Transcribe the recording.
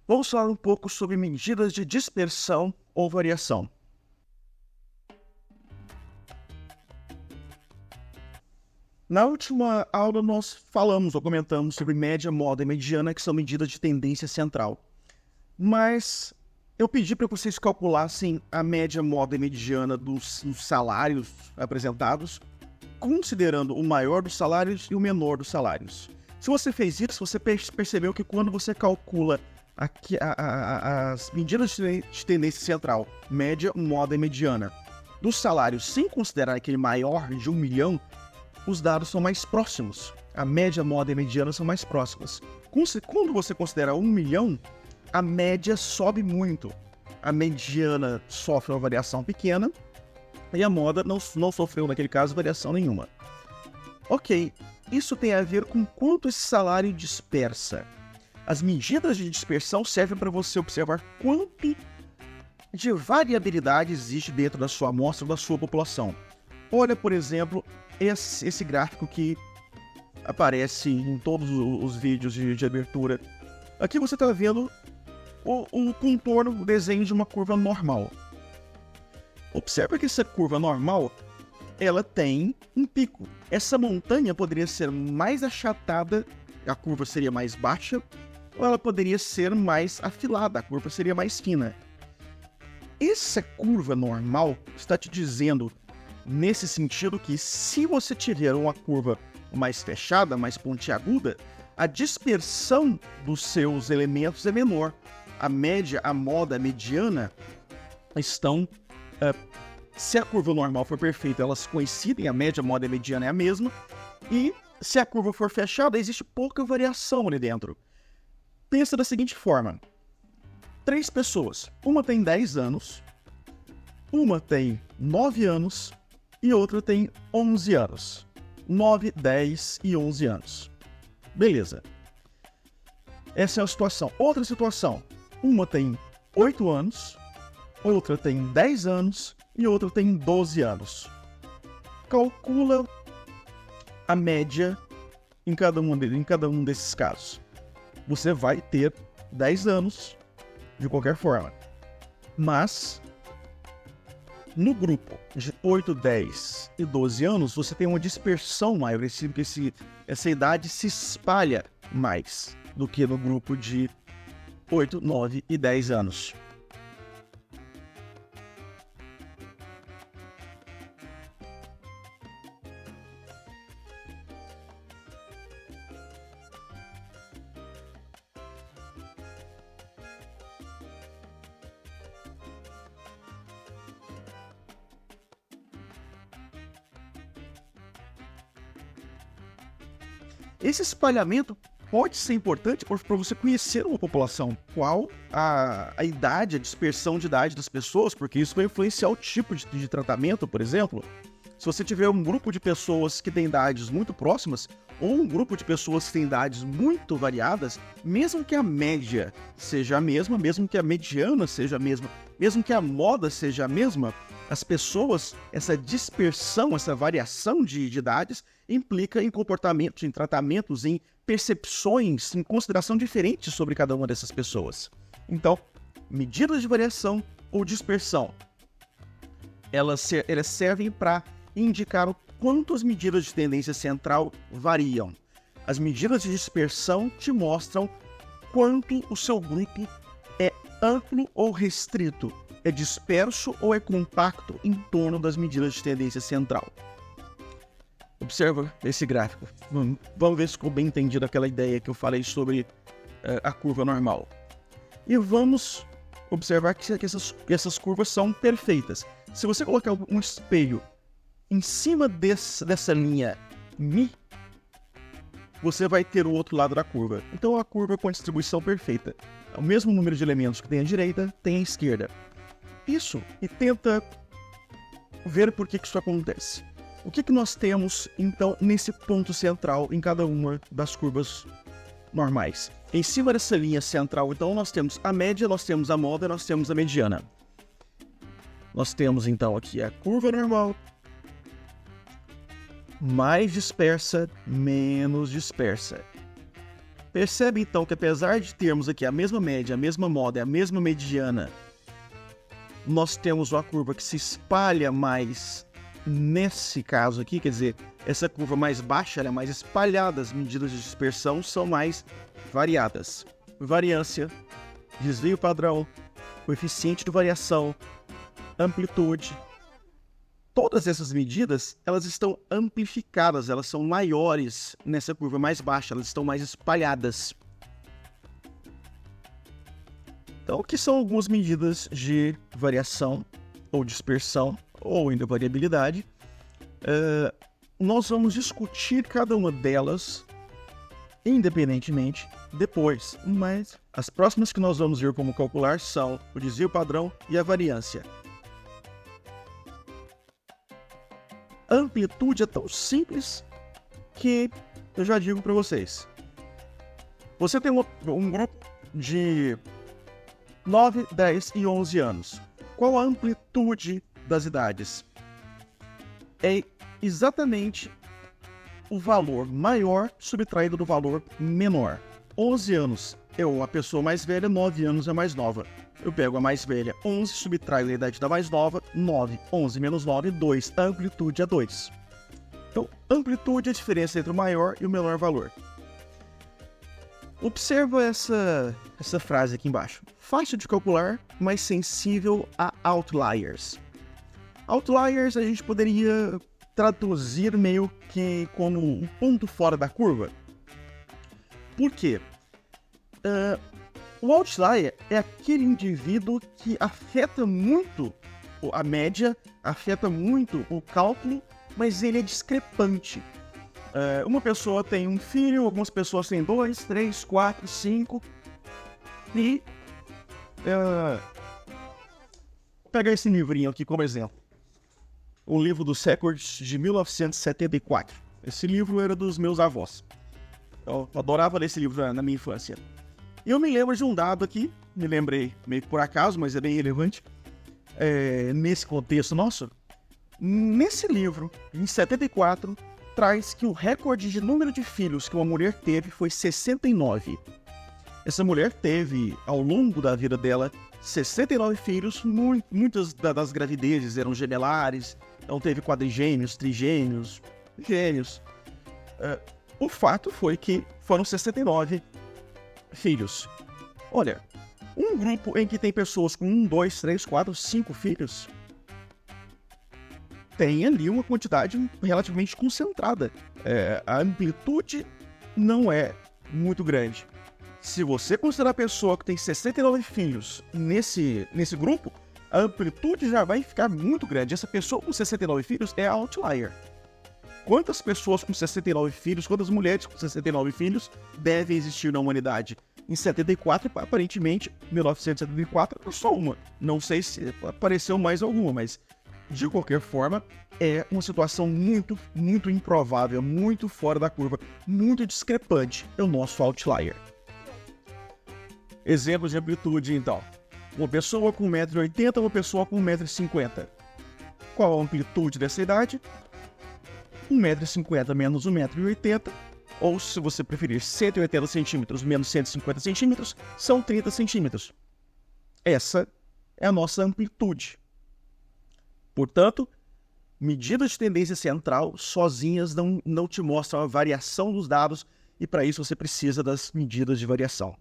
Vamos falar um pouco sobre medidas de dispersão ou variação. Na última aula nós falamos ou comentamos sobre média, moda e mediana, que são medidas de tendência central. Mas eu pedi para vocês calculassem a média, moda e mediana dos salários apresentados, considerando o maior dos salários e o menor dos salários. Se você fez isso, você percebeu que quando você calcula as medidas de tendência central, média, moda e mediana, dos salários, sem considerar aquele maior de 1 milhão, os dados são mais próximos. A média, moda e mediana são mais próximas. Quando você considera 1 milhão, a média sobe muito. A mediana sofre uma variação pequena e a moda não sofreu, naquele caso, variação nenhuma. Ok, isso tem a ver com quanto esse salário dispersa. As medidas de dispersão servem para você observar quanto de variabilidade existe dentro da sua amostra ou da sua população. Olha, por exemplo, esse gráfico que aparece em todos os vídeos de abertura. Aqui você está vendo o contorno, o desenho de uma curva normal. Observa que essa curva normal, ela tem um pico. Essa montanha poderia ser mais achatada, a curva seria mais baixa, ou ela poderia ser mais afilada, a curva seria mais fina. Essa curva normal está te dizendo, nesse sentido, que se você tiver uma curva mais fechada, mais pontiaguda, a dispersão dos seus elementos é menor. A média, a moda, a mediana estão... se a curva normal for perfeita, elas coincidem, a média, a moda e a mediana é a mesma. E se a curva for fechada, existe pouca variação ali dentro. Pensa da seguinte forma. 3 pessoas. Uma tem 10 anos, uma tem 9 anos e outra tem 11 anos. 9, 10 e 11 anos. Beleza. Essa é a situação. Outra situação. Uma tem 8 anos, outra tem 10 anos e outra tem 12 anos. Calcula a média em cada um desses casos. Você vai ter 10 anos de qualquer forma. Mas no grupo de 8, 10 e 12 anos, você tem uma dispersão maior. Essa idade se espalha mais do que no grupo de 8, 9 e 10 anos. Esse espalhamento pode ser importante para você conhecer uma população, qual a idade, a dispersão de idade das pessoas, porque isso vai influenciar o tipo de tratamento, por exemplo. Se você tiver um grupo de pessoas que tem idades muito próximas, ou um grupo de pessoas que tem idades muito variadas, mesmo que a média seja a mesma, mesmo que a mediana seja a mesma, mesmo que a moda seja a mesma, as pessoas, essa dispersão, essa variação de idades, implica em comportamentos, em tratamentos, em percepções, em consideração diferentes sobre cada uma dessas pessoas. Então, medidas de variação ou dispersão, elas servem para indicar o quanto as medidas de tendência central variam. As medidas de dispersão te mostram quanto o seu grupo é amplo ou restrito, é disperso ou é compacto em torno das medidas de tendência central. Observa esse gráfico. Vamos ver se ficou bem entendida aquela ideia que eu falei sobre a curva normal. E vamos observar que essas curvas são perfeitas. Se você colocar um espelho em cima dessa linha Mi, você vai ter o outro lado da curva. Então a curva com a distribuição perfeita. É o mesmo número de elementos que tem à direita, tem à esquerda. Isso, e tenta ver por que isso acontece. O que nós temos, então, nesse ponto central em cada uma das curvas normais? Em cima dessa linha central, então, nós temos a média, nós temos a moda, nós temos a mediana. Nós temos, então, aqui a curva normal, mais dispersa, menos dispersa. Percebe então que apesar de termos aqui a mesma média, a mesma moda, a mesma mediana, nós temos uma curva que se espalha mais nesse caso aqui, quer dizer, essa curva mais baixa ela é mais espalhada, as medidas de dispersão são mais variadas. Variância, desvio padrão, coeficiente de variação, amplitude. Todas essas medidas, elas estão amplificadas, elas são maiores nessa curva mais baixa, elas estão mais espalhadas. Então, o que são algumas medidas de variação, ou dispersão, ou ainda variabilidade? Nós vamos discutir cada uma delas independentemente depois, mas as próximas que nós vamos ver como calcular são o desvio padrão e a variância. A amplitude é tão simples que eu já digo para vocês. Você tem um grupo de 9, 10 e 11 anos. Qual a amplitude das idades? É exatamente o valor maior subtraído do valor menor. 11 anos é a pessoa mais velha, 9 anos é a mais nova. Eu pego a mais velha, 11, subtraio a idade da mais nova, 9. 11 menos 9, 2. A amplitude é 2. Então, amplitude é a diferença entre o maior e o menor valor. Observa essa frase aqui embaixo. Fácil de calcular, mas sensível a outliers. Outliers a gente poderia traduzir meio que como um ponto fora da curva. Por quê? O outlier é aquele indivíduo que afeta muito a média, afeta muito o cálculo, mas ele é discrepante. Uma pessoa tem um filho, algumas pessoas têm 2, 3, 4, 5. E pegar esse livrinho aqui como exemplo. Um livro dos Records de 1974. Esse livro era dos meus avós. Eu adorava ler esse livro na minha infância. E eu me lembro de um dado aqui, me lembrei meio que por acaso, mas é bem relevante, nesse contexto nosso. Nesse livro, em 74, traz que o recorde de número de filhos que uma mulher teve foi 69. Essa mulher teve, ao longo da vida dela, 69 filhos, muitas das gravidezes eram gemelares, então teve quadrigêmeos, trigêmeos, gêmeos. O fato foi que foram 69 filhos. Olha, um grupo em que tem pessoas com 1, 2, 3, 4, 5 filhos, tem ali uma quantidade relativamente concentrada. A amplitude não é muito grande. Se você considerar a pessoa que tem 69 filhos nesse grupo, a amplitude já vai ficar muito grande. Essa pessoa com 69 filhos é a outlier. Quantas pessoas com 69 filhos, quantas mulheres com 69 filhos devem existir na humanidade? Em 74, aparentemente, 1974, só uma. Não sei se apareceu mais alguma, mas de qualquer forma, é uma situação muito, muito improvável, muito fora da curva, muito discrepante. É o nosso outlier. Exemplos de amplitude, então. Uma pessoa com 1,80 m, uma pessoa com 1,50 m. Qual a amplitude dessa idade? 1,50 m menos 1,80 m, ou se você preferir 180 centímetros menos 150 centímetros, são 30 centímetros. Essa é a nossa amplitude. Portanto, medidas de tendência central sozinhas não te mostram a variação dos dados, e para isso você precisa das medidas de variação.